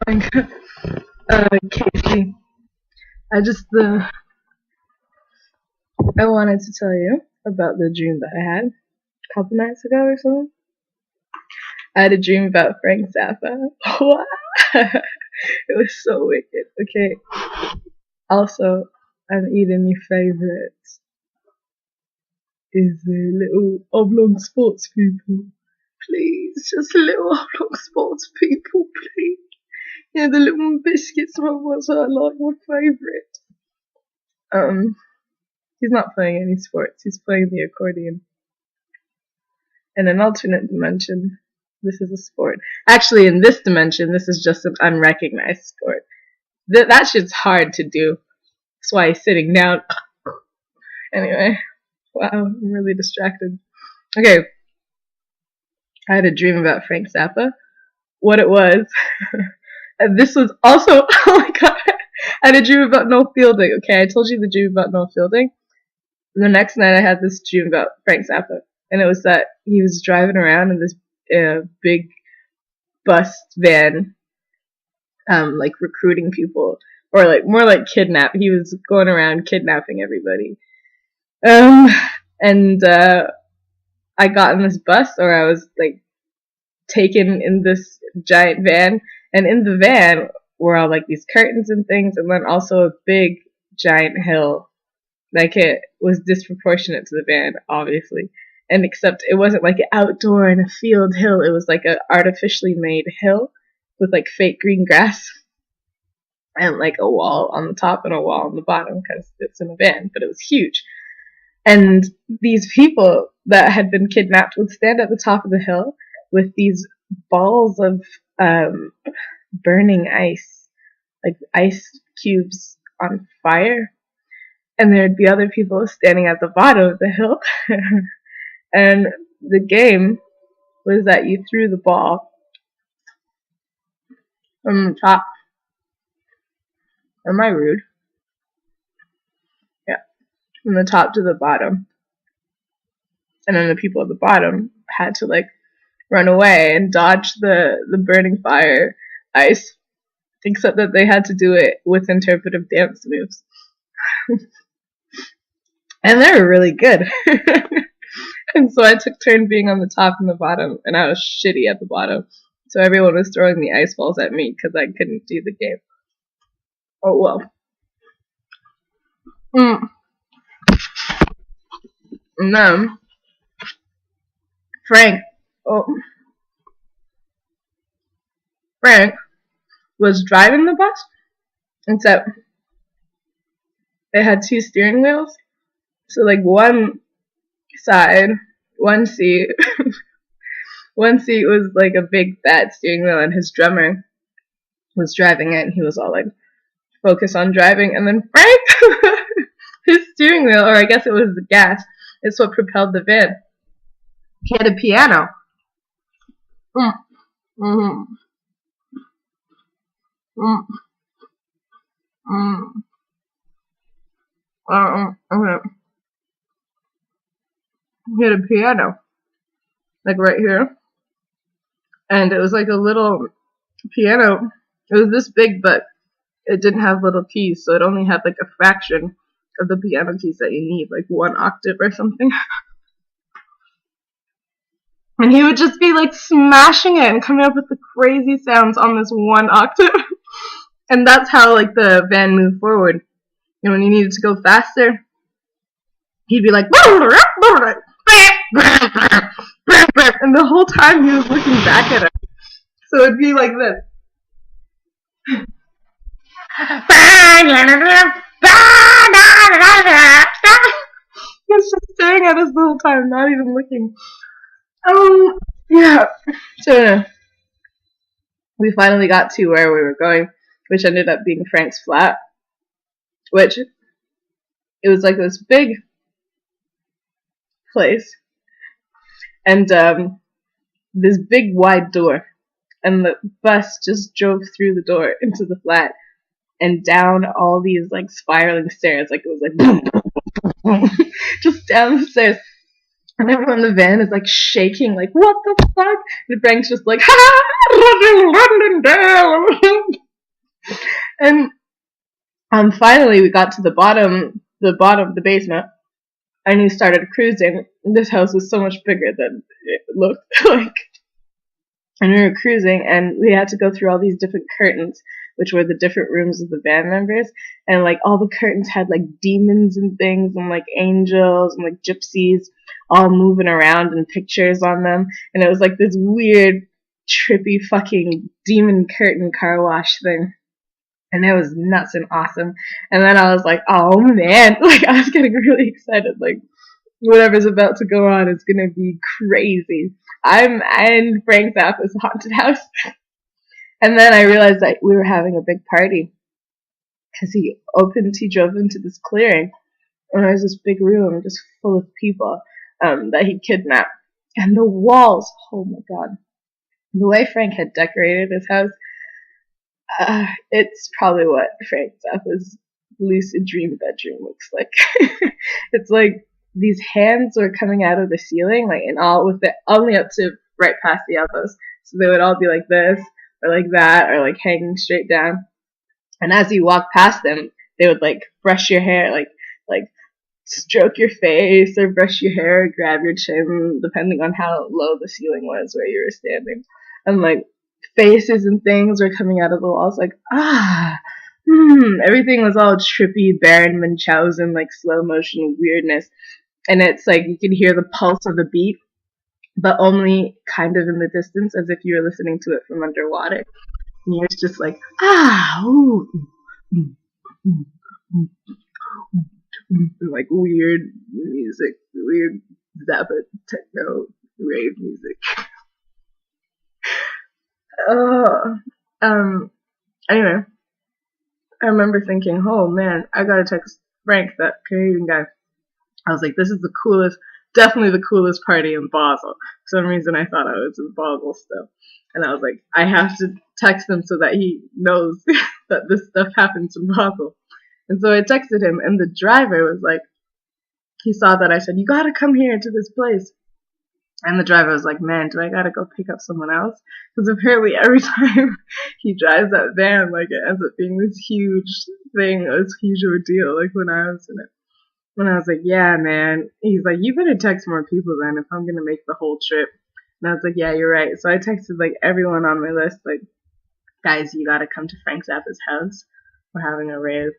going? Casey, I wanted to tell you about the dream that I had a couple nights ago or something. I had a dream about Frank Zappa. It was so wicked. Okay. Also, I'm eating my favorite is the little oblong sports people. Please, just little oblong sports people, please. Yeah, the little biscuits ones are like my favorite. He's not playing any sports. He's playing the accordion. In an alternate dimension, this is a sport. Actually, in this dimension, this is just an unrecognized sport. That shit's hard to do. That's why he's sitting down. Anyway, wow, I'm really distracted. Okay, I had a dream about Frank Zappa. What it was, and this was also, oh my god, I had a dream about Noel Fielding. Okay, I told you the dream about Noel Fielding. The next night I had this dream about Frank Zappa, and it was that he was driving around in this big bus van, like recruiting people, or like more like kidnap. He was going around kidnapping everybody. And I got in this bus, or I was like taken in this giant van, and in the van were all like these curtains and things, and then also a big giant hill. Like it was disproportionate to the van, obviously. And except it wasn't like an outdoor in a field hill, it was like an artificially made hill with like fake green grass and like a wall on the top and a wall on the bottom because it's in a van, but it was huge. And these people that had been kidnapped would stand at the top of the hill with these balls of burning ice, like ice cubes on fire. And there'd be other people standing at the bottom of the hill. And the game was that you threw the ball from the top. Am I rude? Yeah. From the top to the bottom. And then the people at the bottom had to like run away and dodge the burning fire ice. Except that they had to do it with interpretive dance moves. And they were really good. And so I took turn being on the top and the bottom, and I was shitty at the bottom. So everyone was throwing the ice balls at me because I couldn't do the game. Oh well. And then Frank was driving the bus, except it had two steering wheels. So like one seat was like a big fat steering wheel, and his drummer was driving it, and he was all like, focus on driving, and then Frank, his steering wheel, or I guess it was the gas, is what propelled the van. He had a piano. Okay. He had a piano, like right here, and it was like a little piano. It was this big, but it didn't have little keys, so it only had like a fraction of the piano keys that you need, like 1 octave or something. And he would just be like smashing it and coming up with the crazy sounds on this 1 octave. And that's how like the van moved forward. And when he needed to go faster, he'd be like, and the whole time he was looking back at us. So it'd be like this. He was just staring at us the whole time, not even looking. Yeah. So we finally got to where we were going, which ended up being Frank's flat. Which, it was like this big place, and this big wide door, and the bus just drove through the door into the flat and down all these like spiraling stairs, like it was like boom, boom, boom, boom, just down the stairs. And everyone in the van is like shaking, like, what the fuck? And Frank's just like, ha! And finally we got to the bottom of the basement, and we started cruising. This house was so much bigger than it looked like. And we were cruising, and we had to go through all these different curtains, which were the different rooms of the band members. And like all the curtains had like demons and things, and like angels and like gypsies all moving around and pictures on them. And it was like this weird, trippy fucking demon curtain car wash thing. And it was nuts and awesome. And then I was like, oh man, like I was getting really excited, like whatever's about to go on is gonna be crazy. I'm in Frank Zappa's haunted house. And then I realized that we were having a big party because he drove into this clearing, and there was this big room just full of people that he kidnapped. And the walls, oh my god, the way Frank had decorated his house, it's probably what Frank Zappa's lucid dream bedroom looks like. It's like these hands were coming out of the ceiling, like in all with it only up to right past the elbows. So they would all be like this, or like that, or like hanging straight down. And as you walk past them, they would like brush your hair, like stroke your face, or brush your hair, or grab your chin, depending on how low the ceiling was where you were standing. And like faces and things were coming out of the walls, like everything was all trippy, Baron Munchausen, like slow motion weirdness. And it's like you could hear the pulse of the beat, but only kind of in the distance, as if you were listening to it from underwater. And you're just like, ooh, like weird music, weird Zappa techno rave music. Anyway, I remember thinking, oh man, I gotta text Frank, that Canadian guy. I was like, this is the coolest, definitely the coolest party in Basel. For some reason I thought I was in Basel still. And I was like, I have to text him so that he knows that this stuff happens in Basel. And so I texted him, and the driver was like, he saw that I said, you gotta come here to this place. And the driver was like, man, do I gotta go pick up someone else? Because apparently every time he drives that van, like it ends up being this huge thing, this huge ordeal, like when I was in it. And I was like, yeah, man. He's like, you better text more people then if I'm gonna make the whole trip. And I was like, yeah, you're right. So I texted like everyone on my list, like, guys, you gotta come to Frank Zappa's house. We're having a rave.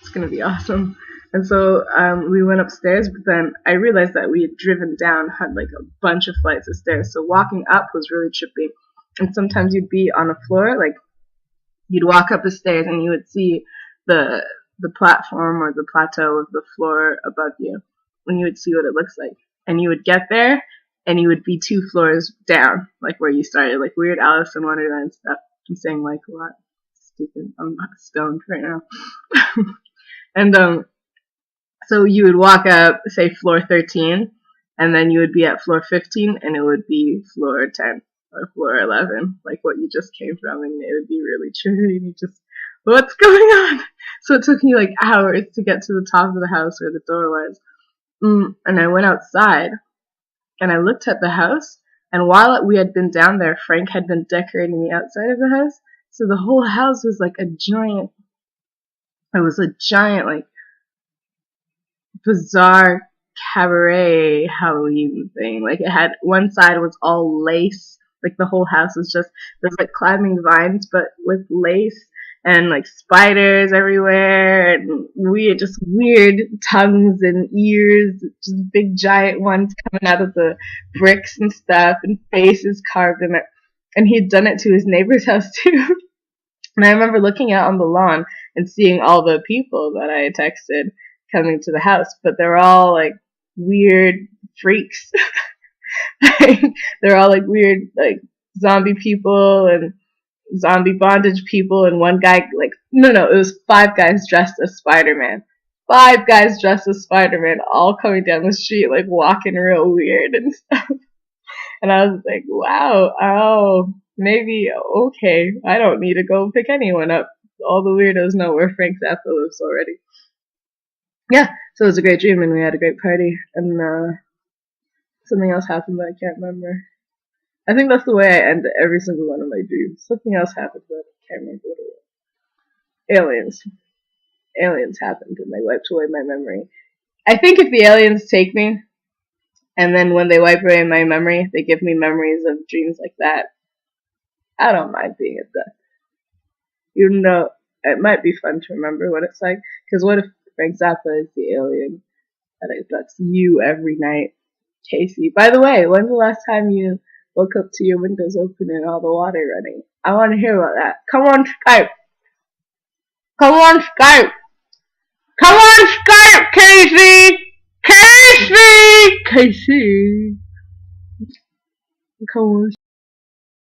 It's gonna be awesome. And so we went upstairs, but then I realized that we had driven down, had like a bunch of flights of stairs. So walking up was really trippy. And sometimes you'd be on a floor, like you'd walk up the stairs and you would see the platform or the plateau of the floor above you, and you would see what it looks like. And you would get there, and you would be 2 floors down, like where you started, like weird Alice in Wonderland stuff. I'm saying like a lot. Stupid. I'm stoned right now. And so you would walk up, say floor 13, and then you would be at floor 15, and it would be floor 10 or floor 11, like what you just came from, and it would be really trippy, and you just, what's going on? So it took me like hours to get to the top of the house where the door was. And I went outside, and I looked at the house, and while we had been down there, Frank had been decorating the outside of the house, so the whole house was like a giant, like, bizarre cabaret Halloween thing. Like it had, one side was all lace, like the whole house was just, there's like climbing vines but with lace, and like spiders everywhere, and weird tongues and ears, just big giant ones coming out of the bricks and stuff, and faces carved in it. And he'd done it to his neighbor's house too. And I remember looking out on the lawn and seeing all the people that I had texted coming to the house, but they're all like weird freaks. They're all like weird, like zombie people and zombie bondage people, and one guy, like, no, it was 5 guys dressed as Spider-Man. 5 guys dressed as Spider-Man, all coming down the street, like walking real weird and stuff. And I was like, wow, oh, maybe, okay, I don't need to go pick anyone up. All the weirdos know where Frank Zappa lives already. Yeah, So it was a great dream, and we had a great party, and something else happened, but I can't remember. I think that's the way I end every single one of my dreams. Something else happened, but I can't remember what it was. Aliens. Aliens happened, and they wiped away my memory. I think if the aliens take me, and then when they wipe away my memory, they give me memories of dreams like that, I don't mind being at death. Even though it might be fun to remember what it's like. Because what if Frank Zappa is the alien that abducts you every night? Casey. By the way, when's the last time you woke up to your windows open and all the water running? I want to hear about that. Come on Skype. Come on Skype. Come on Skype, Casey. Casey. Casey. Come on.